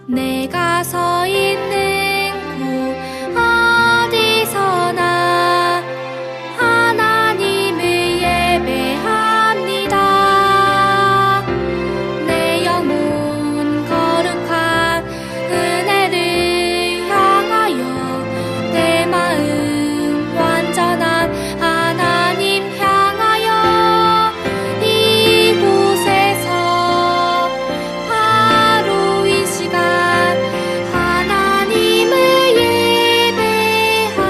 내가 서 있는 곳 어디서나 하나님을 예배합니다. 내 영혼 거룩한 은혜를 향하여 내 마음 완전한 하나님 향하여 이곳에서 바로 이 시간 하나님을 예배합니다.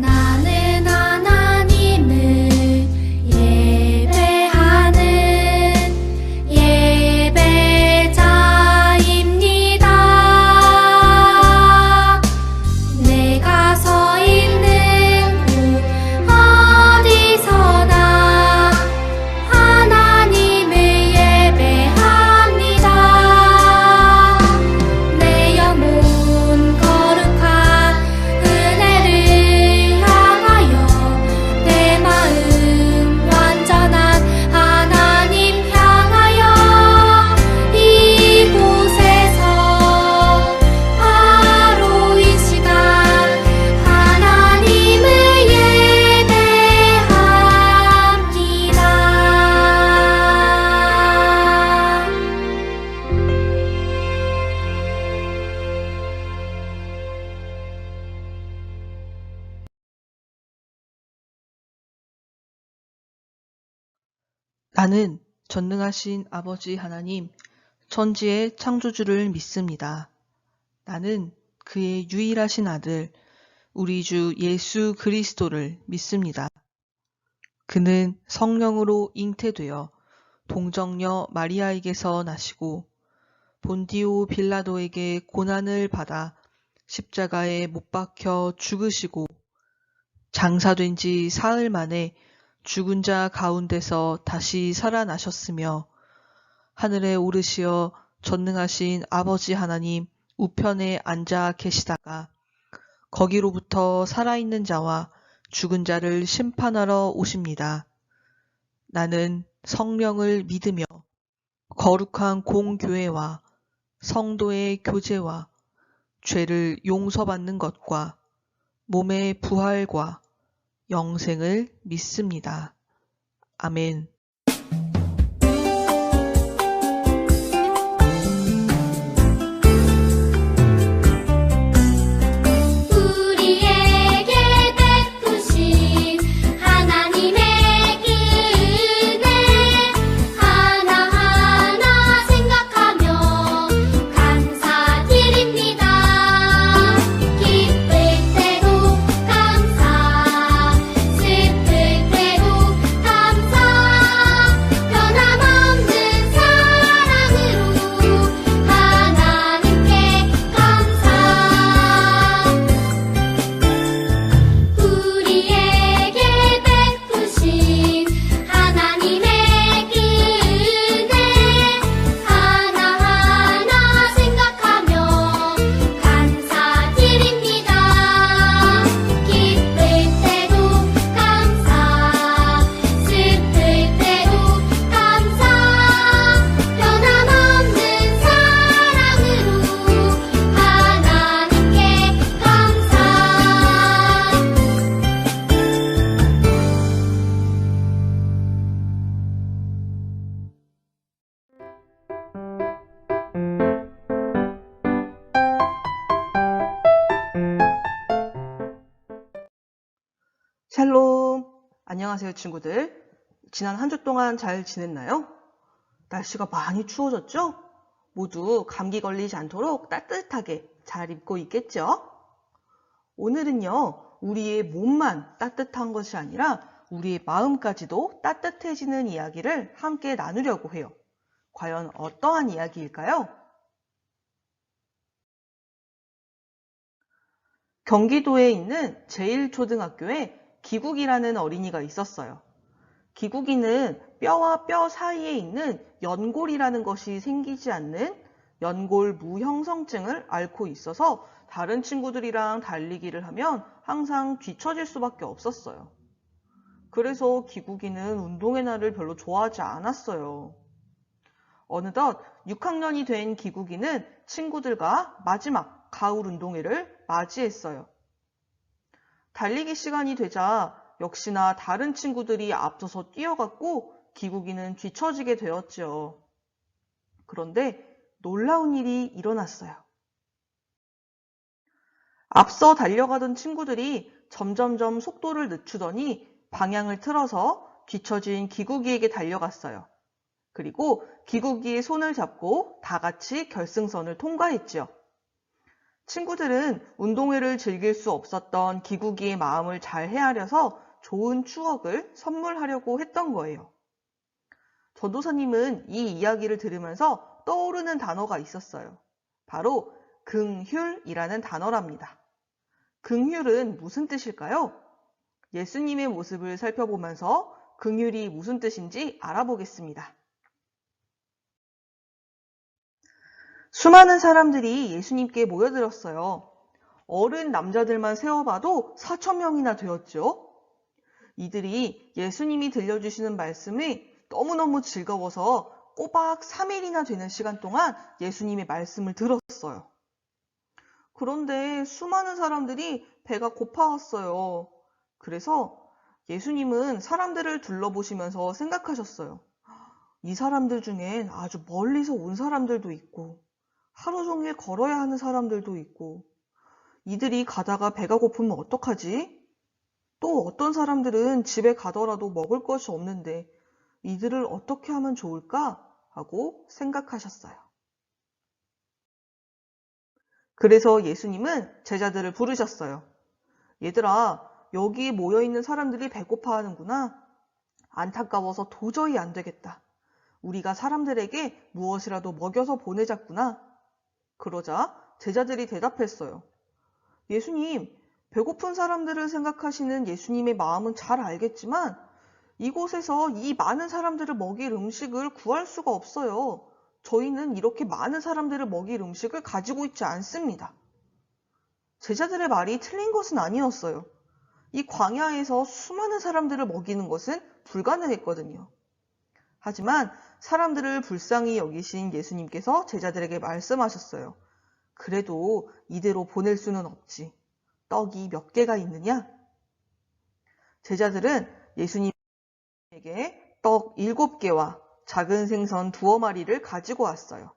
나는 하나님을 예배하는 예배자입니다. 내가 서 있는 곳 어디서나 하나님을 예배합니다. 내 영혼 거룩한 은혜를 향하여 내 마음 완전한 하나님 향하여 이곳에서 바로 이 시간 하나님을 나는 전능하신 아버지 하나님, 천지의 창조주를 믿습니다. 나는 그의 유일하신 아들, 우리 주 예수 그리스도를 믿습니다. 그는 성령으로 잉태되어 동정녀 마리아에게서 나시고 본디오 빌라도에게 고난을 받아 십자가에 못 박혀 죽으시고 장사된 지 사흘 만에 죽은 자 가운데서 다시 살아나셨으며 하늘에 오르시어 전능하신 아버지 하나님 우편에 앉아 계시다가 거기로부터 살아있는 자와 죽은 자를 심판하러 오십니다. 나는 성령을 믿으며 거룩한 공교회와 성도의 교제와 죄를 용서받는 것과 몸의 부활과 영생을 믿습니다. 아멘. 우리에게 베푸신 하나님의 은혜 하나하나 생각하며 감사드립니다. 기쁠 때도 감사, 슬플 때도 감사, 변함없는 사랑으로 하나님께 감사. 우리에게 베푸신 하나님의 은혜 하나하나 생각하며 감사드립니다. 기쁠 때도 감사, 슬플 때도 감사, 변함없는 사랑으로 하나님께 감사. 샬롬! 안녕하세요, 친구들. 지난 한 주 동안 잘 지냈나요? 날씨가 많이 추워졌죠? 모두 감기 걸리지 않도록 따뜻하게 잘 입고 있겠죠? 오늘은요, 우리의 몸만 따뜻한 것이 아니라 우리의 마음까지도 따뜻해지는 이야기를 함께 나누려고 해요. 과연 어떠한 이야기일까요? 경기도에 있는 제1초등학교에 기국이라는 어린이가 있었어요. 기국이는 뼈와 뼈 사이에 있는 연골이라는 것이 생기지 않는 연골 무형성증을 앓고 있어서 다른 친구들이랑 달리기를 하면 항상 뒤처질 수밖에 없었어요. 그래서 기국이는 운동의 날을 별로 좋아하지 않았어요. 어느덧 6학년이 된 기국이는 친구들과 마지막 가을 운동회를 맞이했어요. 달리기 시간이 되자 역시나 다른 친구들이 앞서서 뛰어갔고 기국이는 뒤처지게 되었죠. 그런데 놀라운 일이 일어났어요. 앞서 달려가던 친구들이 점점점 속도를 늦추더니 방향을 틀어서 뒤처진 기국이에게 달려갔어요. 그리고 기국이의 손을 잡고 다 같이 결승선을 통과했죠. 친구들은 운동회를 즐길 수 없었던 기국이의 마음을 잘 헤아려서 좋은 추억을 선물하려고 했던 거예요. 전도사님은 이 이야기를 들으면서 떠오르는 단어가 있었어요. 바로 긍휼이라는 단어랍니다. 긍휼은 무슨 뜻일까요? 예수님의 모습을 살펴보면서 긍휼이 무슨 뜻인지 알아보겠습니다. 수많은 사람들이 예수님께 모여들었어요. 어른 남자들만 세어봐도 4,000명이나 되었죠. 이들이 예수님이 들려주시는 말씀이 너무너무 즐거워서 꼬박 3일이나 되는 시간 동안 예수님의 말씀을 들었어요. 그런데 수많은 사람들이 배가 고파왔어요. 그래서 예수님은 사람들을 둘러보시면서 생각하셨어요. 이 사람들 중엔 아주 멀리서 온 사람들도 있고 하루 종일 걸어야 하는 사람들도 있고 이들이 가다가 배가 고프면 어떡하지? 또 어떤 사람들은 집에 가더라도 먹을 것이 없는데 이들을 어떻게 하면 좋을까? 하고 생각하셨어요. 그래서 예수님은 제자들을 부르셨어요. 얘들아, 여기 모여있는 사람들이 배고파하는구나. 안타까워서 도저히 안 되겠다. 우리가 사람들에게 무엇이라도 먹여서 보내자꾸나. 그러자 제자들이 대답했어요. 예수님, 배고픈 사람들을 생각하시는 예수님의 마음은 잘 알겠지만 이곳에서 이 많은 사람들을 먹일 음식을 구할 수가 없어요. 저희는 이렇게 많은 사람들을 먹일 음식을 가지고 있지 않습니다. 제자들의 말이 틀린 것은 아니었어요. 이 광야에서 수많은 사람들을 먹이는 것은 불가능했거든요. 하지만 사람들을 불쌍히 여기신 예수님께서 제자들에게 말씀하셨어요. 그래도 이대로 보낼 수는 없지. 떡이 몇 개가 있느냐? 제자들은 예수님에게 떡 7개와 작은 생선 2마리를 가지고 왔어요.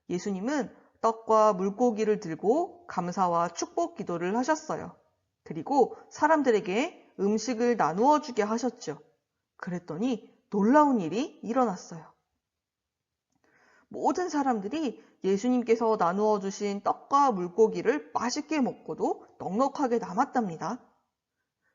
예수님은 떡과 물고기를 들고 감사와 축복 기도를 하셨어요. 그리고 사람들에게 음식을 나누어 주게 하셨죠. 그랬더니 놀라운 일이 일어났어요. 모든 사람들이 예수님께서 나누어 주신 떡과 물고기를 맛있게 먹고도 넉넉하게 남았답니다.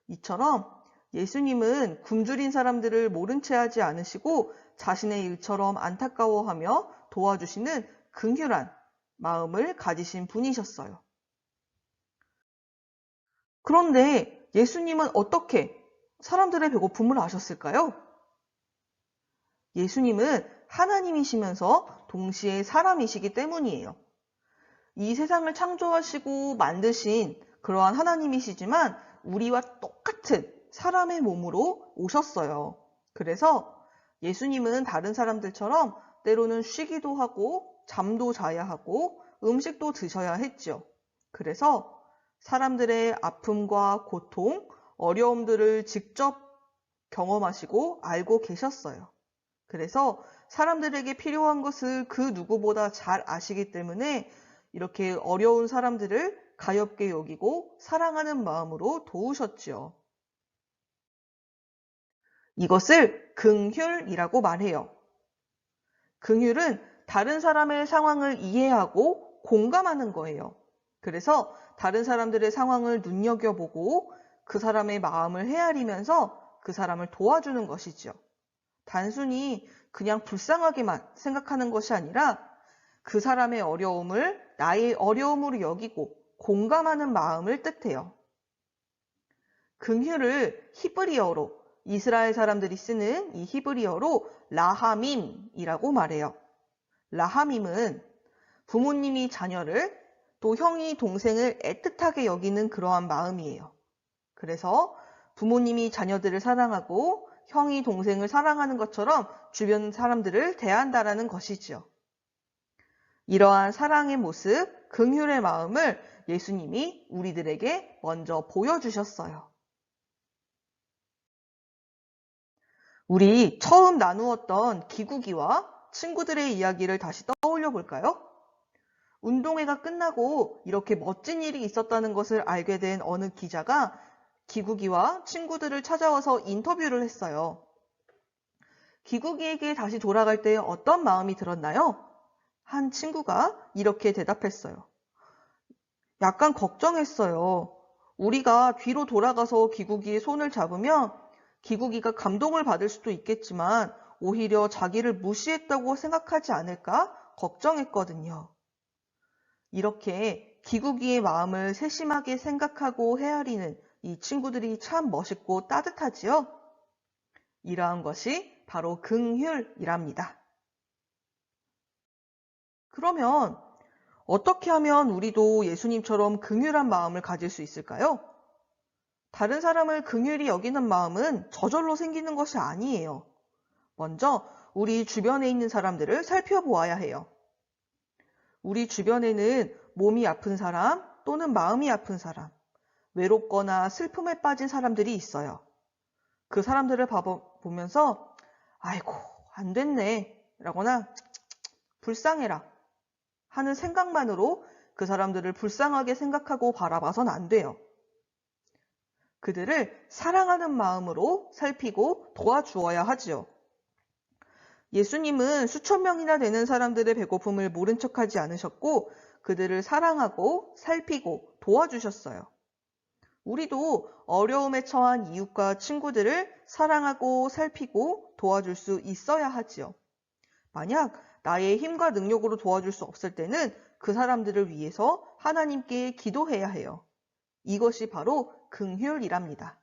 이처럼 예수님은 굶주린 사람들을 모른 채 하지 않으시고 자신의 일처럼 안타까워하며 도와주시는 긍휼한 마음을 가지신 분이셨어요. 그런데 예수님은 어떻게 사람들의 배고픔을 아셨을까요? 예수님은 하나님이시면서 동시에 사람이시기 때문이에요. 이 세상을 창조하시고 만드신 그러한 하나님이시지만 우리와 똑같은 사람의 몸으로 오셨어요. 그래서 예수님은 다른 사람들처럼 때로는 쉬기도 하고 잠도 자야 하고 음식도 드셔야 했죠. 그래서 사람들의 아픔과 고통, 어려움들을 직접 경험하시고 알고 계셨어요. 그래서 사람들에게 필요한 것을 그 누구보다 잘 아시기 때문에 이렇게 어려운 사람들을 가엾게 여기고 사랑하는 마음으로 도우셨지요. 이것을 긍휼이라고 말해요. 긍휼은 다른 사람의 상황을 이해하고 공감하는 거예요. 그래서 다른 사람들의 상황을 눈여겨보고 그 사람의 마음을 헤아리면서 그 사람을 도와주는 것이죠. 단순히 그냥 불쌍하게만 생각하는 것이 아니라 그 사람의 어려움을 나의 어려움으로 여기고 공감하는 마음을 뜻해요. 긍휼을 히브리어로 이스라엘 사람들이 쓰는 이 히브리어로 라하밈이라고 말해요. 라하밈은 부모님이 자녀를 또 형이 동생을 애틋하게 여기는 그러한 마음이에요. 그래서 부모님이 자녀들을 사랑하고 형이 동생을 사랑하는 것처럼 주변 사람들을 대한다라는 것이지요. 이러한 사랑의 모습, 긍휼의 마음을 예수님이 우리들에게 먼저 보여주셨어요. 우리 처음 나누었던 기국이와 친구들의 이야기를 다시 떠올려 볼까요? 운동회가 끝나고 이렇게 멋진 일이 있었다는 것을 알게 된 어느 기자가 기국이와 친구들을 찾아와서 인터뷰를 했어요. 기국이에게 다시 돌아갈 때 어떤 마음이 들었나요? 한 친구가 이렇게 대답했어요. 약간 걱정했어요. 우리가 뒤로 돌아가서 기국이의 손을 잡으면 기국이가 감동을 받을 수도 있겠지만 오히려 자기를 무시했다고 생각하지 않을까 걱정했거든요. 이렇게 기국이의 마음을 세심하게 생각하고 헤아리는 이 친구들이 참 멋있고 따뜻하지요? 이러한 것이 바로 긍휼이랍니다. 그러면 어떻게 하면 우리도 예수님처럼 긍휼한 마음을 가질 수 있을까요? 다른 사람을 긍휼히 여기는 마음은 저절로 생기는 것이 아니에요. 먼저 우리 주변에 있는 사람들을 살펴보아야 해요. 우리 주변에는 몸이 아픈 사람 또는 마음이 아픈 사람, 외롭거나 슬픔에 빠진 사람들이 있어요. 그 사람들을 보면서 아이고 안 됐네 라거나 불쌍해라 하는 생각만으로 그 사람들을 불쌍하게 생각하고 바라봐선 안 돼요. 그들을 사랑하는 마음으로 살피고 도와주어야 하지요. 예수님은 수천 명이나 되는 사람들의 배고픔을 모른 척하지 않으셨고 그들을 사랑하고 살피고 도와주셨어요. 우리도 어려움에 처한 이웃과 친구들을 사랑하고 살피고 도와줄 수 있어야 하지요. 만약 나의 힘과 능력으로 도와줄 수 없을 때는 그 사람들을 위해서 하나님께 기도해야 해요. 이것이 바로 긍휼이랍니다.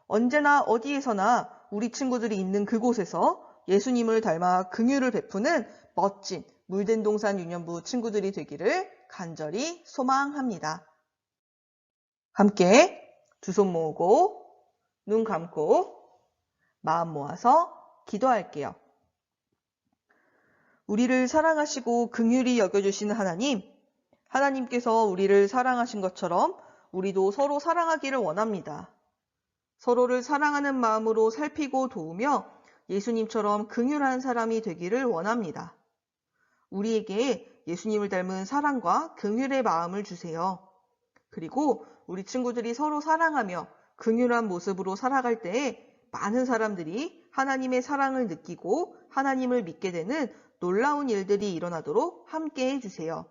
언제나 어디에서나 우리 친구들이 있는 그곳에서 예수님을 닮아 긍휼을 베푸는 멋진 물된 동산 유년부 친구들이 되기를 간절히 소망합니다. 함께 두 손 모으고 눈 감고 마음 모아서 기도할게요. 우리를 사랑하시고 긍휼히 여겨주시는 하나님, 하나님께서 우리를 사랑하신 것처럼 우리도 서로 사랑하기를 원합니다. 서로를 사랑하는 마음으로 살피고 도우며 예수님처럼 긍휼한 사람이 되기를 원합니다. 우리에게 예수님을 닮은 사랑과 긍휼의 마음을 주세요. 그리고 우리 친구들이 서로 사랑하며 긍휼한 모습으로 살아갈 때에 많은 사람들이 하나님의 사랑을 느끼고 하나님을 믿게 되는 놀라운 일들이 일어나도록 함께 해주세요.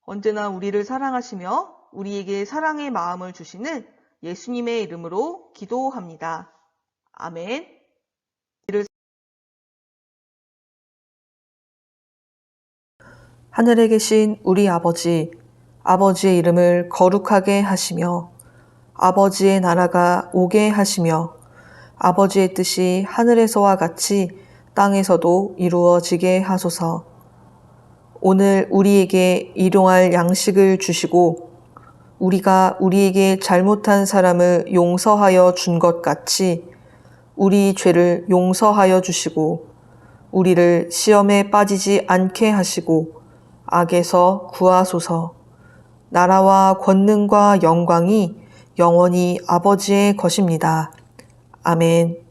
언제나 우리를 사랑하시며 우리에게 사랑의 마음을 주시는 예수님의 이름으로 기도합니다. 아멘. 하늘에 계신 우리 아버지, 아버지의 이름을 거룩하게 하시며 아버지의 나라가 오게 하시며 아버지의 뜻이 하늘에서와 같이 땅에서도 이루어지게 하소서. 오늘 우리에게 일용할 양식을 주시고 우리가 우리에게 잘못한 사람을 용서하여 준 것 같이 우리 죄를 용서하여 주시고 우리를 시험에 빠지지 않게 하시고 악에서 구하소서. 나라와 권능과 영광이 영원히 아버지의 것입니다. 아멘.